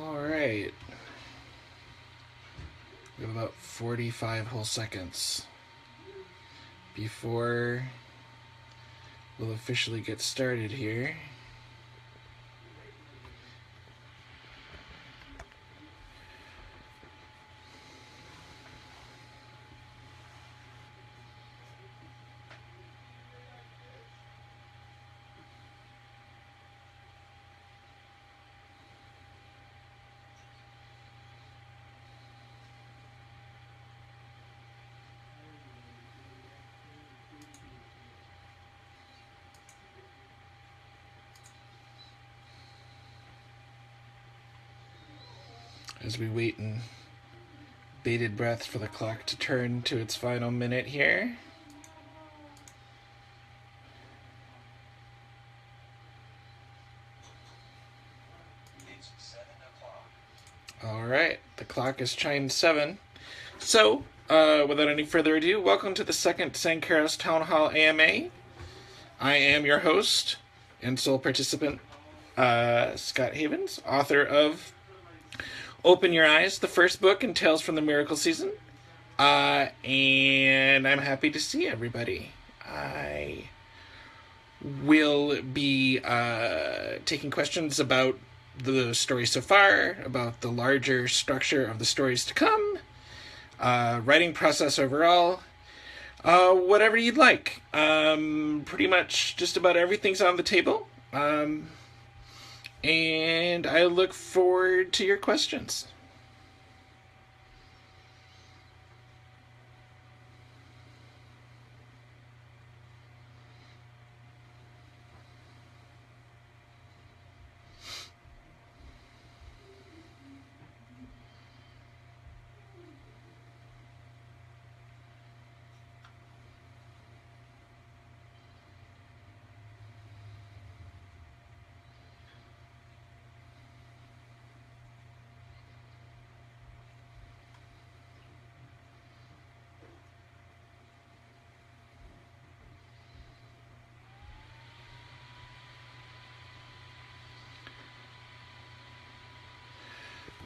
Alright. We have about 45 whole seconds before we'll officially get started here. As we wait in bated breath for the clock to turn to its final minute here. Alright, the clock has chimed 7. So, without any further ado, welcome to the second Keros Town Hall AMA. I am your host and sole participant, Scott Havens, author of Open Your Eyes, the first book in Tales from the Miracle Season. And I'm happy to see everybody. I will be taking questions about the story so far, about the larger structure of the stories to come, writing process overall, whatever you'd like. Pretty much just about everything's on the table. And I look forward to your questions.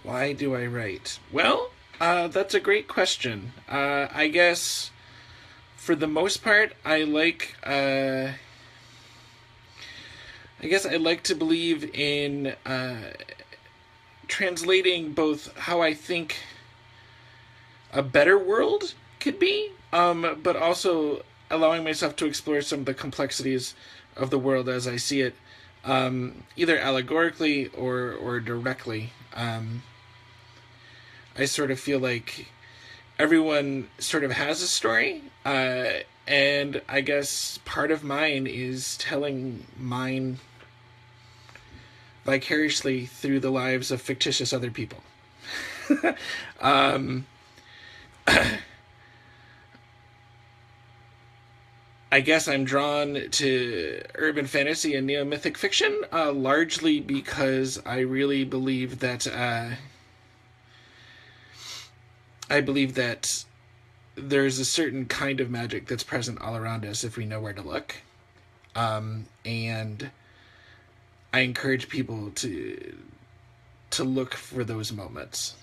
Why do I write? Well, that's a great question. I guess for the most part, I like to believe in translating both how I think a better world could be, but also allowing myself to explore some of the complexities of the world as I see it, either allegorically or directly. I sort of feel like everyone sort of has a story, and I guess part of mine is telling mine vicariously through the lives of fictitious other people. I guess I'm drawn to urban fantasy and neo-mythic fiction, largely because I really believe that there's a certain kind of magic that's present all around us if we know where to look. And I encourage people to look for those moments.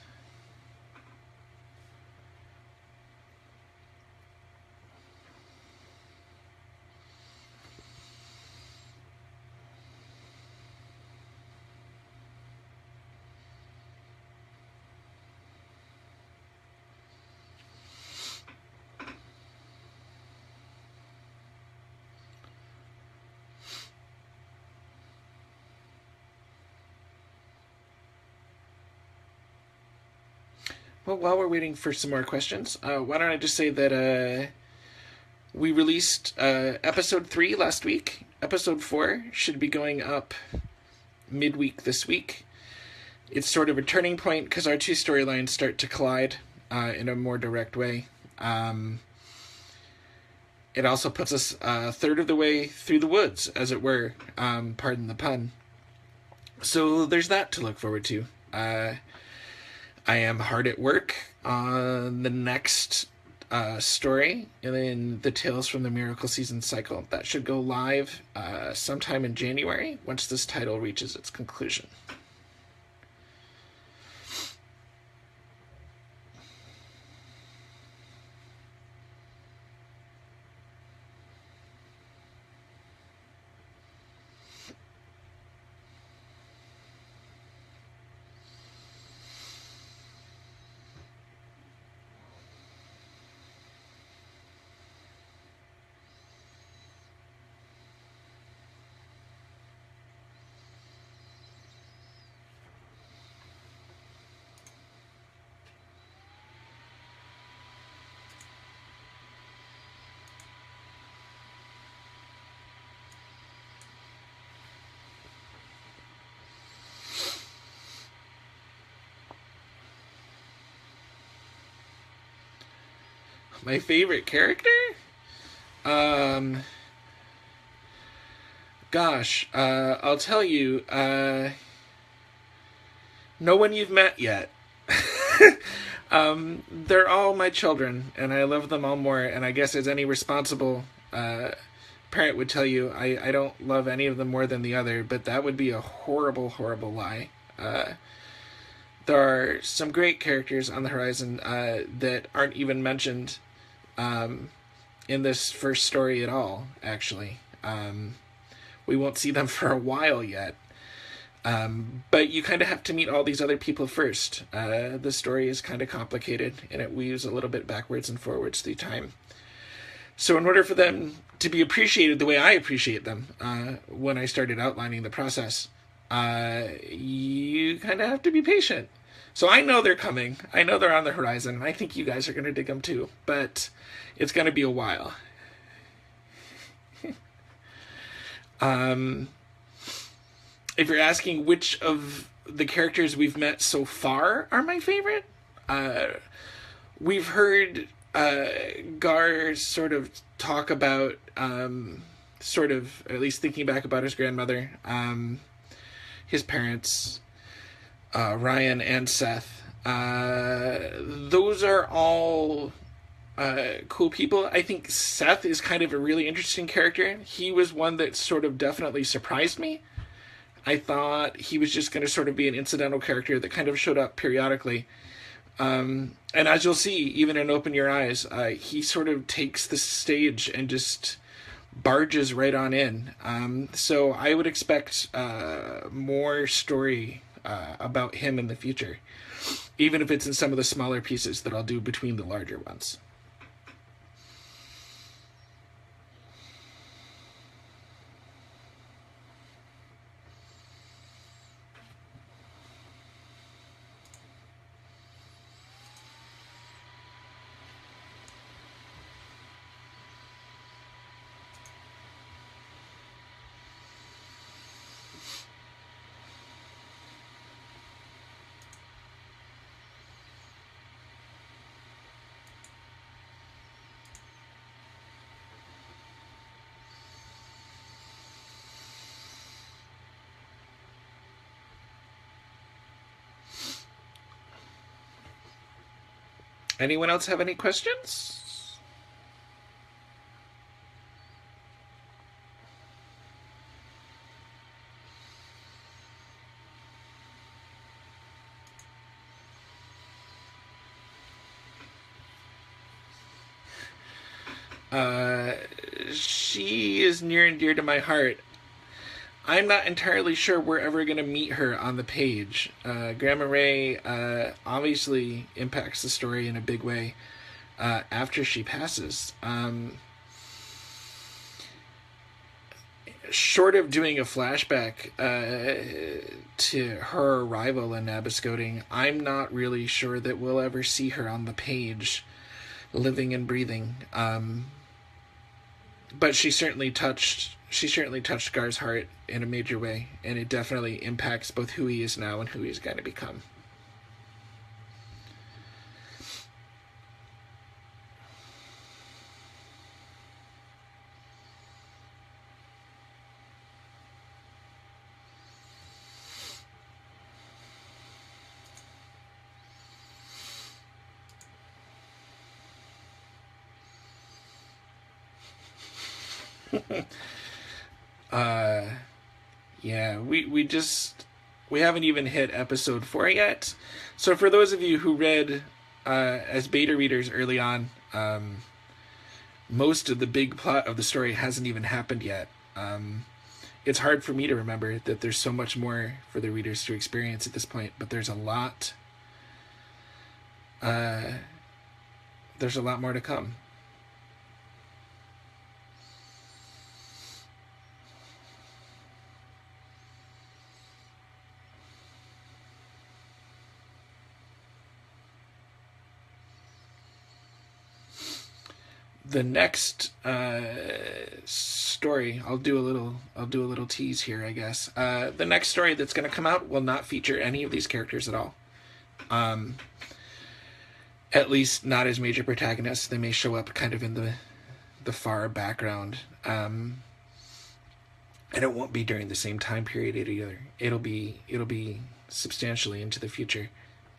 Well, while we're waiting for some more questions, why don't I just say that we released episode 3 last week. Episode 4 should be going up midweek this week. It's sort of a turning point because our two storylines start to collide in a more direct way. It also puts us a third of the way through the woods, as it were. Pardon the pun. So there's that to look forward to. I am hard at work on the next story in the Tales from the Miracle Season cycle. That should go live sometime in January once this title reaches its conclusion. My favorite character? I'll tell you, no one you've met yet. They're all my children, and I love them all more, and I guess as any responsible parent would tell you, I don't love any of them more than the other, but that would be a horrible, horrible lie. There are some great characters on the horizon that aren't even mentioned in this first story at all, actually. We won't see them for a while yet. But you kind of have to meet all these other people first. The story is kind of complicated, and it weaves a little bit backwards and forwards through time. So in order for them to be appreciated the way I appreciate them when I started outlining the process, you kind of have to be patient. So I know they're coming. I know they're on the horizon, and I think you guys are going to dig them too. But it's going to be a while. If you're asking which of the characters we've met so far are my favorite, we've heard Gar sort of talk about, sort of, at least thinking back about his grandmother, his parents, Ryan and Seth. Those are all cool people. I think Seth is kind of a really interesting character. He was one that sort of definitely surprised me. I thought he was just going to sort of be an incidental character that kind of showed up periodically. And as you'll see, even in Open Your Eyes, he sort of takes the stage and just barges right on in. So I would expect more story about him in the future, even if it's in some of the smaller pieces that I'll do between the larger ones. Anyone else have any questions? She is near and dear to my heart. I'm not entirely sure we're ever going to meet her on the page. Grandma Ray obviously impacts the story in a big way after she passes. short of doing a flashback to her arrival in Nabiscoting, I'm not really sure that we'll ever see her on the page, living and breathing. But she certainly touched Gar's heart in a major way, and it definitely impacts both who he is now and who he's going to become. Yeah, we haven't even hit episode 4 yet. So for those of you who read as beta readers early on, most of the big plot of the story hasn't even happened yet. It's hard for me to remember that there's so much more for the readers to experience at this point, but there's a lot. There's a lot more to come. The next story, I'll do a little tease here, I guess. The next story that's going to come out will not feature any of these characters at all. At least not as major protagonists. They may show up kind of in the far background. And it won't be during the same time period either. It'll be substantially into the future.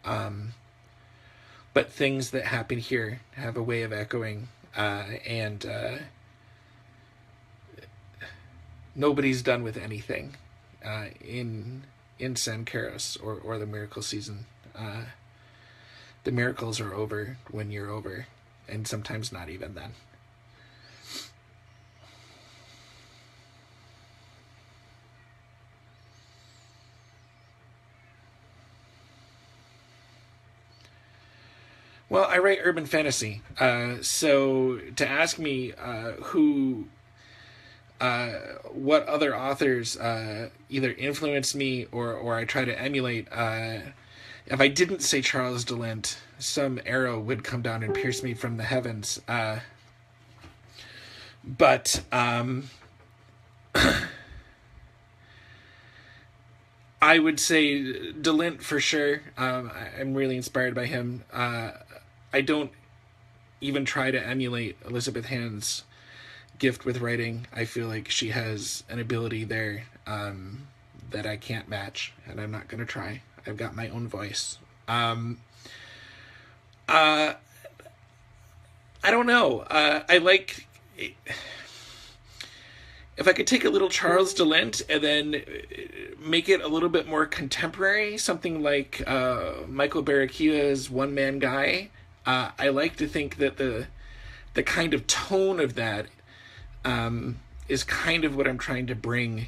But things that happen here have a way of echoing. And nobody's done with anything in San Keros or the miracle season. The miracles are over when you're over, and sometimes not even then. Well, I write urban fantasy. So to ask me what other authors either influenced me or I try to emulate, if I didn't say Charles Delent, some arrow would come down and pierce me from the heavens. But I would say Delent for sure. I'm really inspired by him. I don't even try to emulate Elizabeth Hand's gift with writing. I feel like she has an ability there that I can't match, and I'm not going to try. I've got my own voice. I don't know. I like... If I could take a little Charles Delent and then make it a little bit more contemporary, something like Michael Barakia's One Man Guy, I like to think that the kind of tone of that is kind of what I'm trying to bring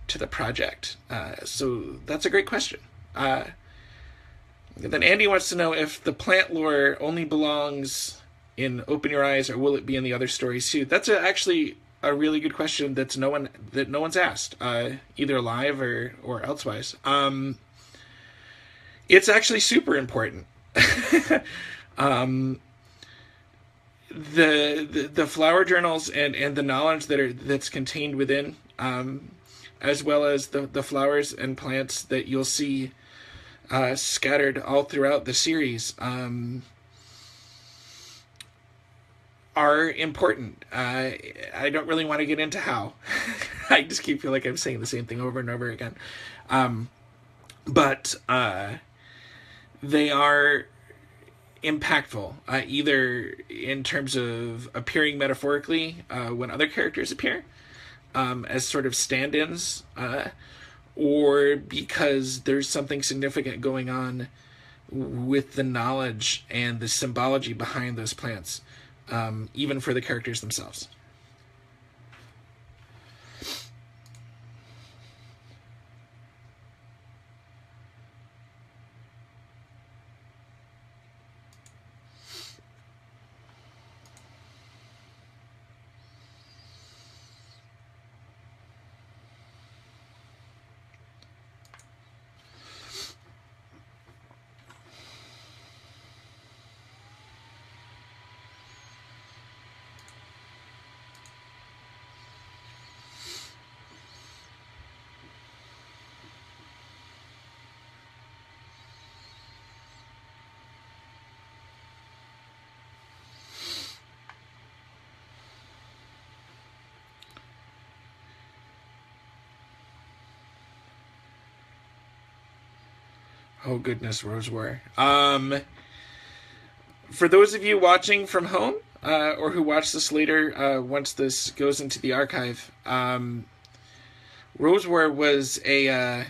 to the project. So that's a great question. Then Andy wants to know if the plant lore only belongs in Open Your Eyes, or will it be in the other stories too? That's actually a really good question that no one's asked, either live or elsewise. It's actually super important. The flower journals and the knowledge that's contained within, as well as the flowers and plants that you'll see scattered all throughout the series, are important. I don't really want to get into how. I just keep feeling like I'm saying the same thing over and over again. But they are impactful, either in terms of appearing metaphorically when other characters appear as sort of stand-ins, or because there's something significant going on with the knowledge and the symbology behind those plants, even for the characters themselves. Oh goodness, Rose War. For those of you watching from home, or who watch this later, once this goes into the archive, Rose War was a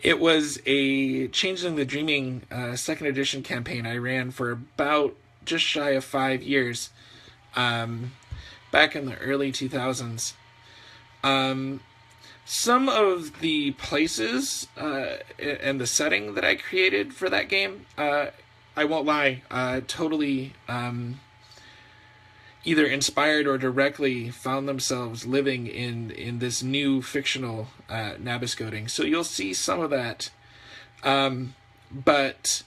it was a Changeling the Dreaming second edition campaign I ran for about just shy of 5 years, back in the early 2000s. Some of the places and the setting that I created for that game, I won't lie, totally either inspired or directly found themselves living in this new fictional Nabiscoting. So you'll see some of that. But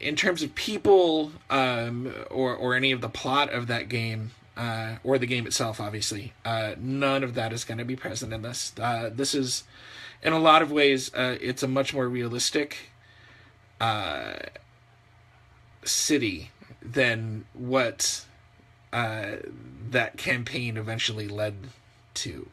in terms of people, or any of the plot of that game, or the game itself, obviously, none of that is going to be present in this. This is, in a lot of ways, it's a much more realistic city than what that campaign eventually led to.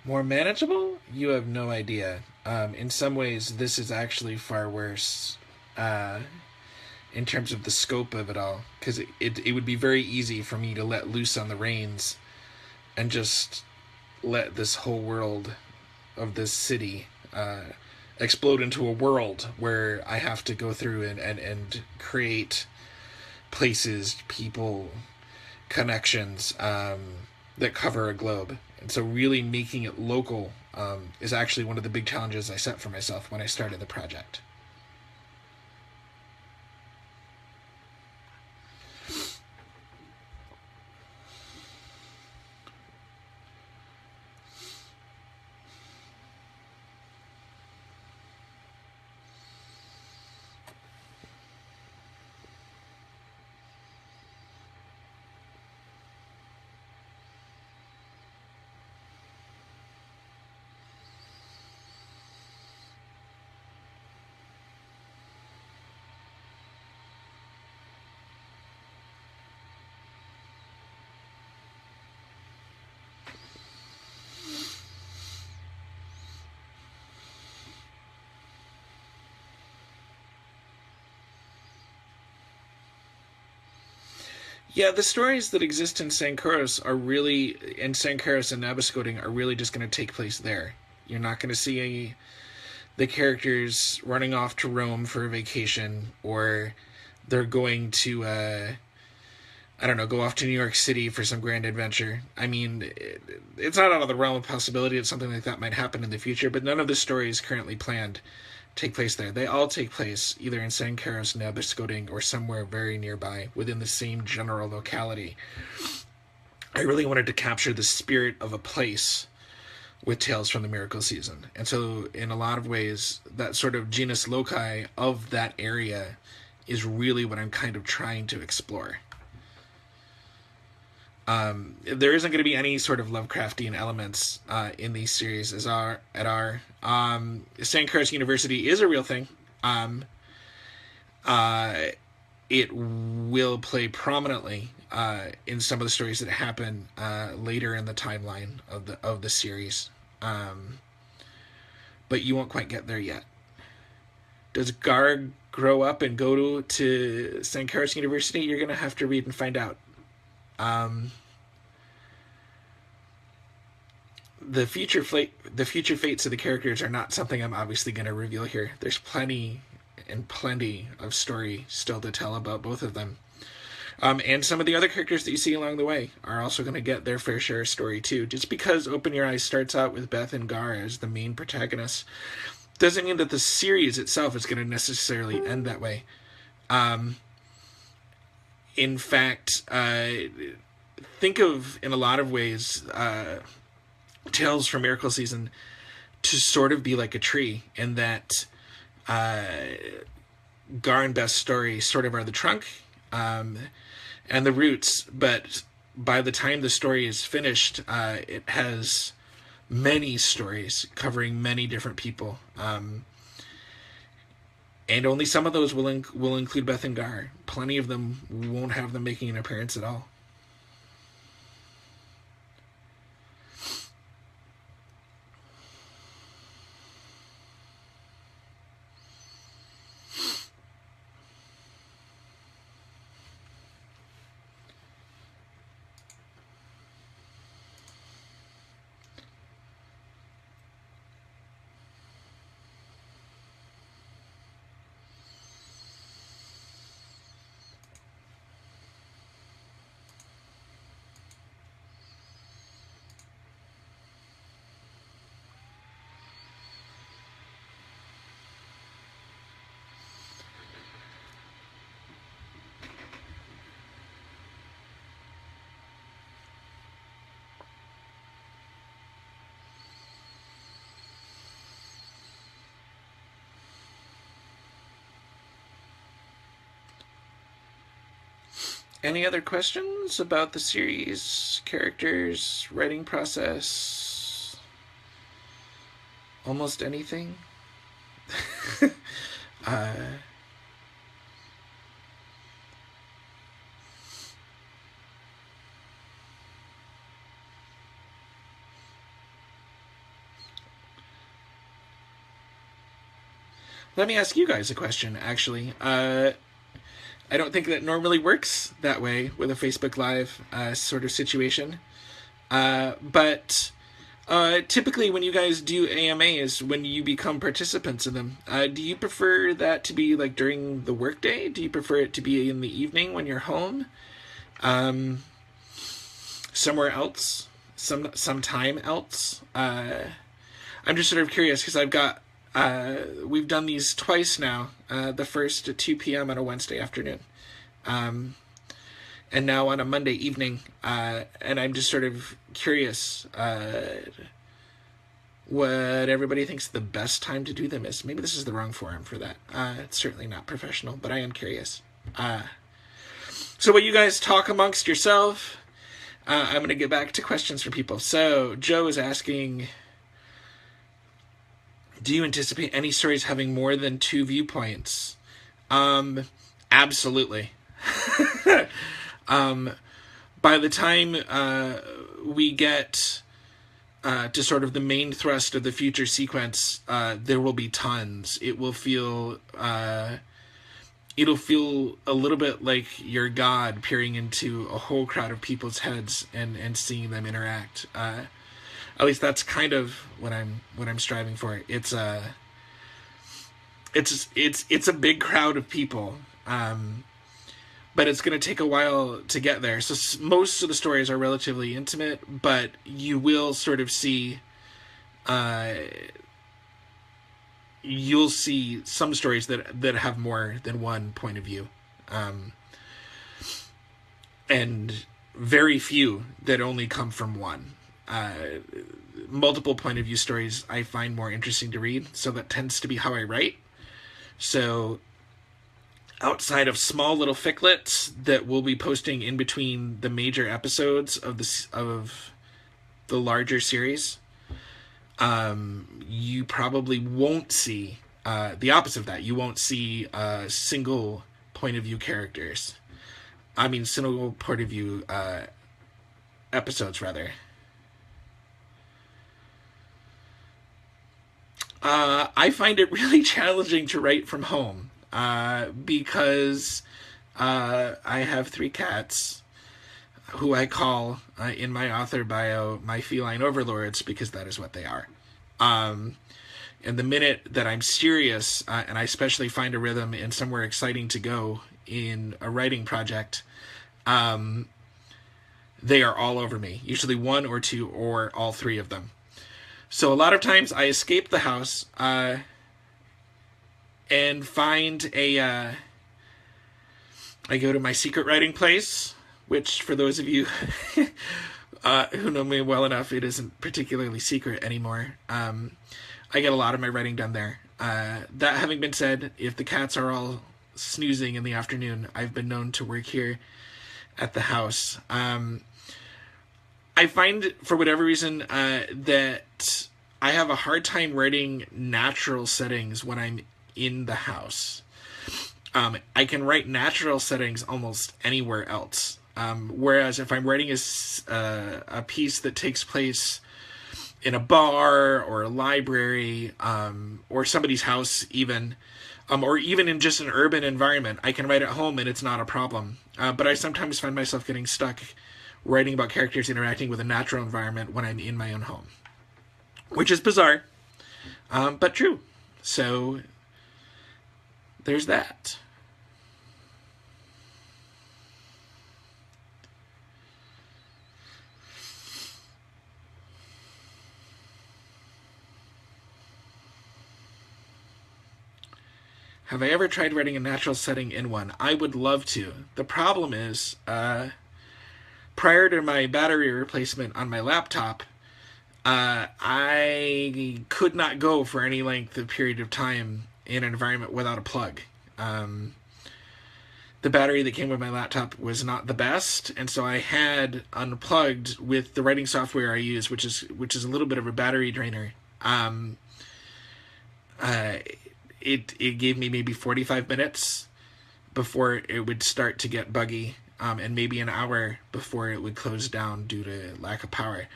More manageable? You have no idea. In some ways, this is actually far worse in terms of the scope of it all, because it would be very easy for me to let loose on the reins and just let this whole world of this city explode into a world where I have to go through and create places, people, connections that cover a globe. And so really making it local is actually one of the big challenges I set for myself when I started the project. Yeah, the stories that exist in Sankoros are really, in Sankoros and Nabiscoting, are really just going to take place there. You're not going to see the characters running off to Rome for a vacation, or they're going to, I don't know, go off to New York City for some grand adventure. I mean, it's not out of the realm of possibility that something like that might happen in the future, but none of the stories currently planned take place there. They all take place either in Sankaros, Nabiscoting, or somewhere very nearby within the same general locality. I really wanted to capture the spirit of a place with Tales from the Miracle Season. And so in a lot of ways, that sort of genus loci of that area is really what I'm kind of trying to explore. There isn't going to be any sort of Lovecraftian elements in these series as are at our Sandcrest University is a real thing. It will play prominently in some of the stories that happen later in the timeline of the series, but you won't quite get there yet. Does Gar grow up and go to Sandcrest University? You're going to have to read and find out. The future fates of the characters are not something I'm obviously going to reveal here. There's plenty and plenty of story still to tell about both of them. And some of the other characters that you see along the way are also going to get their fair share of story too. Just because Open Your Eyes starts out with Beth and Gar as the main protagonists doesn't mean that the series itself is going to necessarily end that way. In fact, think of, in a lot of ways, Tales from Miracle Season to sort of be like a tree, in that Gar and Beth's story sort of are the trunk and the roots, but by the time the story is finished, it has many stories covering many different people. And only some of those will include Beth and Gar. Plenty of them won't have them making an appearance at all. Any other questions about the series, characters, writing process? Almost anything? uh, Let me ask you guys a question, actually. I don't think that normally works that way with a Facebook Live sort of situation. But typically when you guys do AMAs, when you become participants in them, do you prefer that to be like during the workday? Do you prefer it to be in the evening when you're home? Somewhere else? Sometime else? I'm just sort of curious because we've done these twice now. The first at 2 p.m. on a Wednesday afternoon. And now on a Monday evening. And I'm just sort of curious what everybody thinks the best time to do them is. Maybe this is the wrong forum for that. It's certainly not professional, but I am curious. So what you guys talk amongst yourself, I'm going to get back to questions from people. So Joe is asking, do you anticipate any stories having more than 2 viewpoints? Absolutely. By the time we get to sort of the main thrust of the future sequence, there will be tons. It'll feel a little bit like you're God peering into a whole crowd of people's heads and seeing them interact. At least that's kind of what I'm striving for. It's a big crowd of people, but it's going to take a while to get there. So most of the stories are relatively intimate, but you will sort of see, you'll see some stories that have more than one point of view, and very few that only come from one. Multiple point of view stories I find more interesting to read, so that tends to be how I write. So outside of small little ficlets that we'll be posting in between the major episodes of the larger series, you probably won't see the opposite of that. You won't see single point of view characters. I mean, single point of view episodes, rather. I find it really challenging to write from home because I have 3 cats who I call in my author bio my feline overlords, because that is what they are. And the minute that I'm serious, and I especially find a rhythm and somewhere exciting to go in a writing project, they are all over me. Usually 1 or 2 or all 3 of them. So a lot of times I escape the house, and find I go to my secret writing place, which for those of you who know me well enough, it isn't particularly secret anymore. I get a lot of my writing done there. That having been said, if the cats are all snoozing in the afternoon, I've been known to work here at the house. I find, for whatever reason, that I have a hard time writing natural settings when I'm in the house. I can write natural settings almost anywhere else. Whereas if I'm writing a piece that takes place in a bar or a library, or somebody's house even, or even in just an urban environment, I can write at home and it's not a problem. But I sometimes find myself getting stuck writing about characters interacting with a natural environment when I'm in my own home. Which is bizarre, but true. So, there's that. Have I ever tried writing a natural setting in one? I would love to. The problem is, prior to my battery replacement on my laptop, I could not go for any length of period of time in an environment without a plug. The battery that came with my laptop was not the best, and so I had unplugged with the writing software I use, which is a little bit of a battery drainer. It gave me maybe 45 minutes before it would start to get buggy, and maybe an hour before it would close down due to lack of power.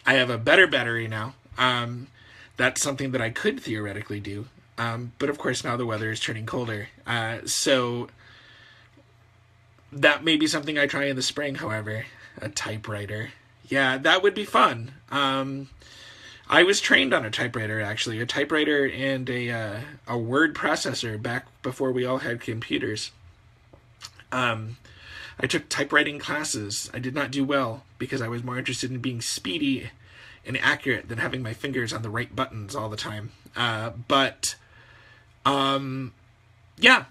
I have a better battery now. That's something that I could theoretically do. But of course now the weather is turning colder. So that may be something I try in the spring, however. A typewriter. Yeah, that would be fun. I was trained on a typewriter, actually. A typewriter and a word processor back before we all had computers. I took typewriting classes. I did not do well because I was more interested in being speedy and accurate than having my fingers on the right buttons all the time. Yeah,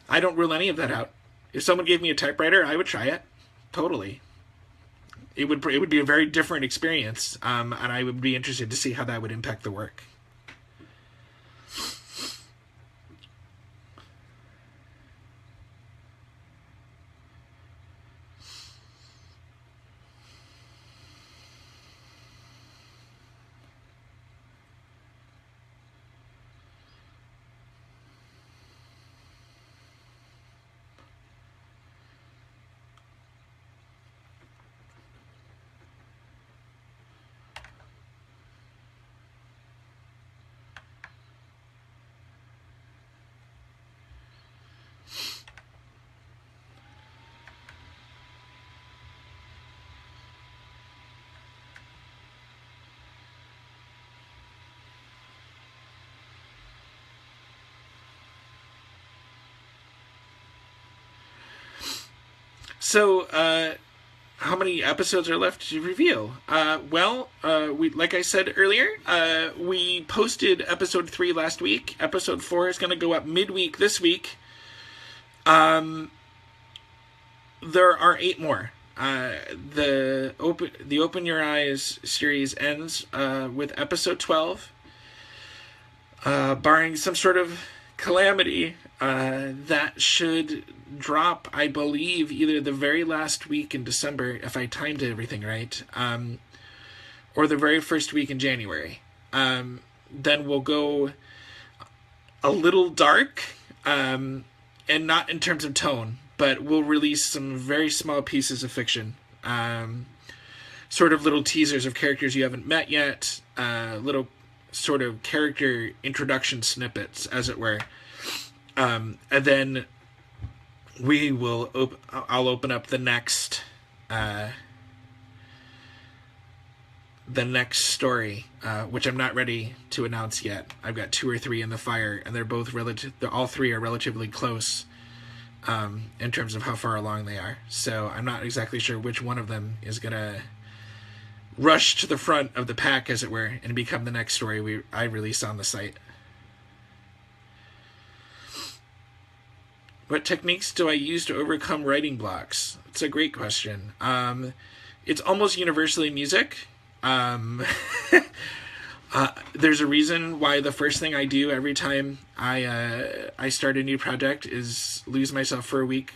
I don't rule any of that out. If someone gave me a typewriter, I would try it. Totally. It would be a very different experience, and I would be interested to see how that would impact the work. So, how many episodes are left to reveal? We, like I said earlier, we posted episode 3 last week. Episode 4 is going to go up midweek this week. There are 8 more. The Open Your Eyes series ends with episode 12. Barring some sort of calamity, that should drop, I believe, either the very last week in December, if I timed everything right, or the very first week in January. Then we'll go a little dark, and not in terms of tone, but we'll release some very small pieces of fiction. Sort of little teasers of characters you haven't met yet, little sort of character introduction snippets, as it were. And then we will I'll open up the next story, which I'm not ready to announce yet. I've got 2 or 3 in the fire, and all 3 are relatively close in terms of how far along they are. So I'm not exactly sure which one of them is gonna rush to the front of the pack, as it were, and become the next story I release on the site. What techniques do I use to overcome writing blocks? It's a great question. It's almost universally music. There's a reason why the first thing I do every time I start a new project is lose myself for a week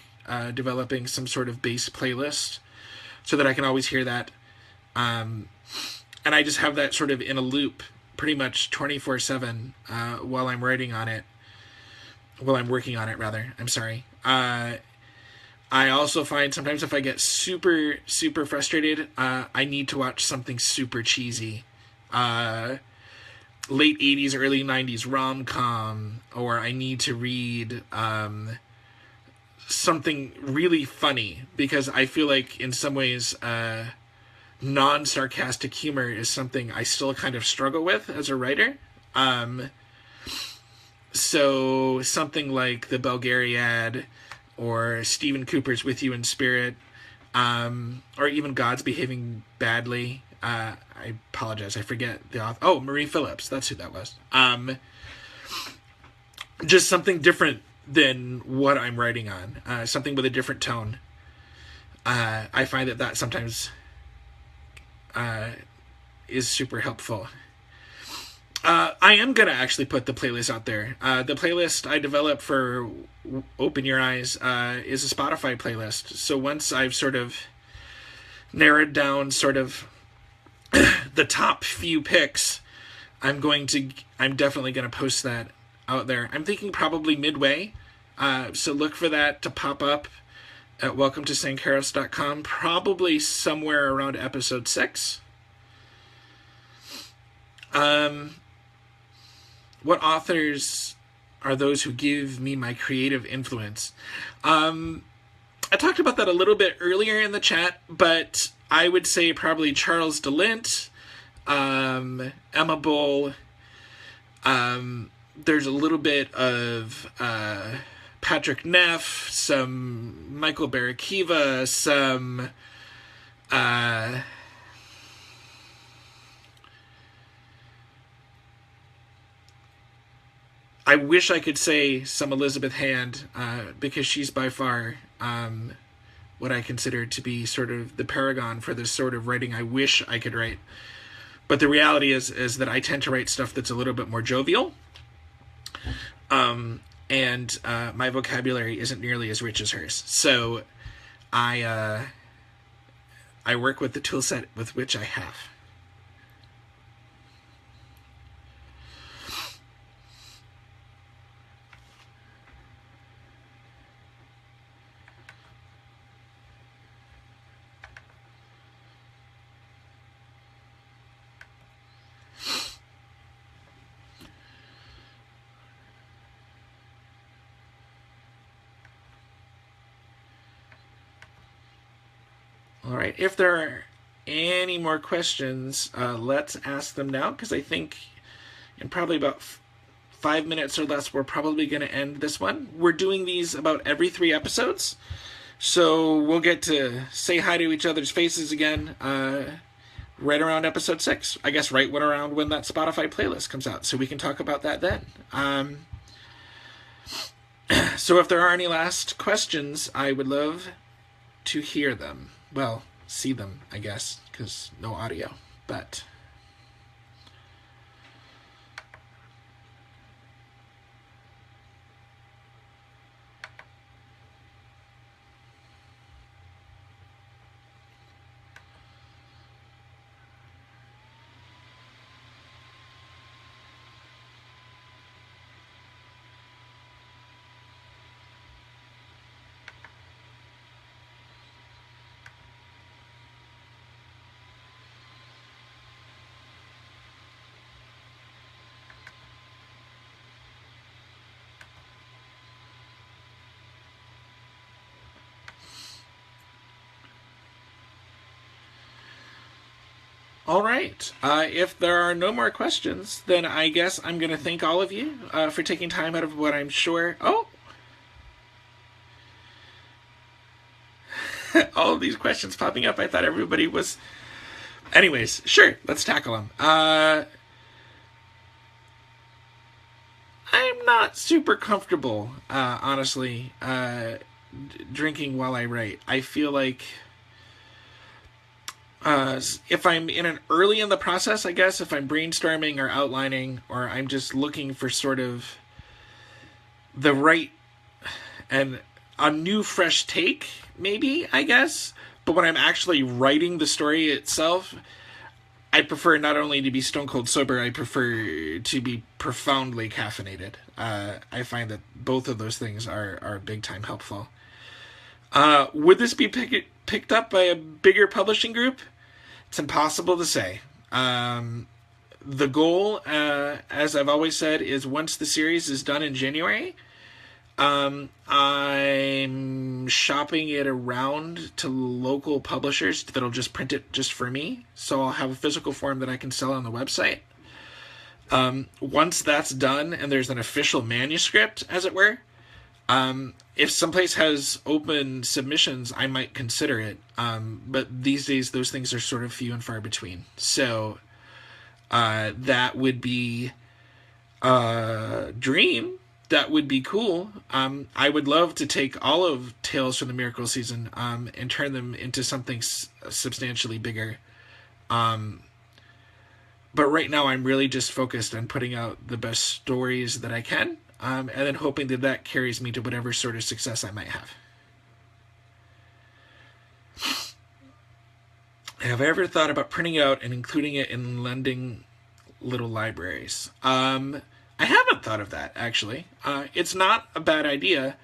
developing some sort of bass playlist so that I can always hear that. And I just have that sort of in a loop pretty much 24/7 while I'm writing on it. While I'm working on it, rather. I'm sorry. I also find sometimes if I get super, super frustrated, I need to watch something super cheesy. Late 80s, early 90s rom-com, or I need to read something really funny, because I feel like in some ways non-sarcastic humor is something I still kind of struggle with as a writer. So something like the Belgariad or Stephen Cooper's With You in Spirit, or even God's Behaving Badly. I apologize, I forget the author. Oh, Marie Phillips, that's who that was. Just something different than what I'm writing on, something with a different tone. I find that sometimes is super helpful. I am going to actually put the playlist out there. The playlist I developed for Open Your Eyes is a Spotify playlist. So once I've sort of narrowed down sort of the top few picks, I'm definitely going to post that out there. I'm thinking probably midway. So look for that to pop up at welcometosangkeros.com, probably somewhere around episode 6. What authors are those who give me my creative influence? I talked about that a little bit earlier in the chat, but I would say probably Charles DeLint, Emma Bull. There's a little bit of Patrick Neff, some Michael Barakiva, some I wish I could say some Elizabeth Hand, because she's by far what I consider to be sort of the paragon for this sort of writing I wish I could write. But the reality is that I tend to write stuff that's a little bit more jovial. And my vocabulary isn't nearly as rich as hers. So I work with the tool set with which I have. All right, if there are any more questions, let's ask them now, because I think in probably about 5 minutes or less, we're probably going to end this one. We're doing these about every 3 episodes, so we'll get to say hi to each other's faces again right around episode 6. I guess right around when that Spotify playlist comes out, so we can talk about that then. So if there are any last questions, I would love to hear them. Well, see them, I guess, because no audio, but... All right. If there are no more questions, then I guess I'm going to thank all of you for taking time out of what I'm sure... Oh! All of these questions popping up. I thought everybody was... Anyways, sure. Let's tackle them. I'm not super comfortable, honestly, drinking while I write. I feel like if I'm in an early in the process, I guess, if I'm brainstorming or outlining, or I'm just looking for sort of the right and a new fresh take, maybe, I guess. But when I'm actually writing the story itself, I prefer not only to be stone cold sober, I prefer to be profoundly caffeinated. I find that both of those things are big time helpful. Would this be picked up by a bigger publishing group? It's impossible to say. The goal, as I've always said, is once the series is done in January, I'm shopping it around to local publishers that'll just print it just for me. So I'll have a physical form that I can sell on the website. Once that's done and there's an official manuscript, as it were, if someplace has open submissions, I might consider it. But these days, those things are sort of few and far between. So that would be a dream. That would be cool. I would love to take all of Tales from the Miracle Season and turn them into something substantially bigger. But right now, I'm really just focused on putting out the best stories that I can, and then hoping that that carries me to whatever sort of success I might have. Have I ever thought about printing out and including it in lending little libraries? I haven't thought of that, actually. It's not a bad idea.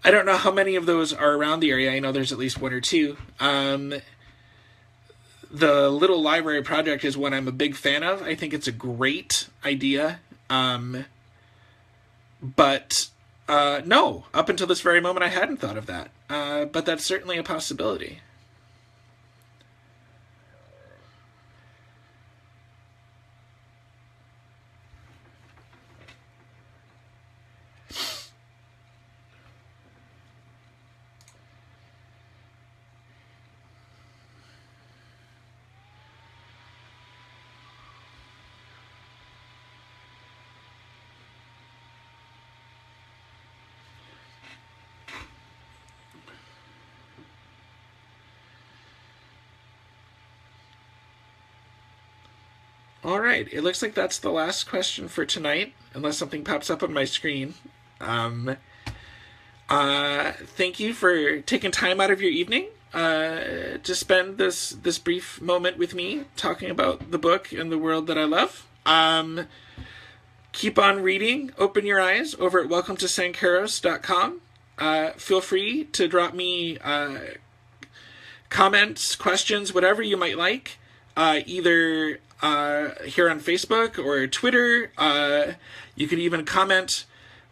I don't know how many of those are around the area. I know there's at least one or two. The Little Library Project is one I'm a big fan of. I think it's a great idea. But no, up until this very moment, I hadn't thought of that. But that's certainly a possibility. All right, it looks like that's the last question for tonight, unless something pops up on my screen. Thank you for taking time out of your evening to spend this brief moment with me talking about the book and the world that I love. Keep on reading. Open your eyes over at welcometosankeros.com. Feel free to drop me comments, questions, whatever you might like, either here on Facebook or Twitter. You can even comment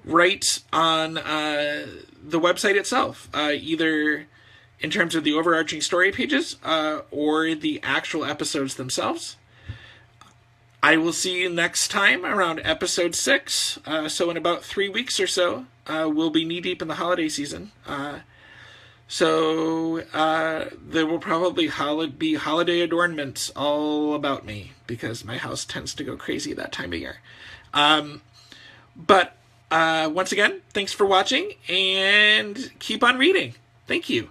right on the website itself, either in terms of the overarching story pages or the actual episodes themselves. I will see you next time around episode 6. So in about 3 weeks or so, we'll be knee-deep in the holiday season. So there will probably be holiday adornments all about me, because my house tends to go crazy that time of year. But once again, thanks for watching, and keep on reading. Thank you.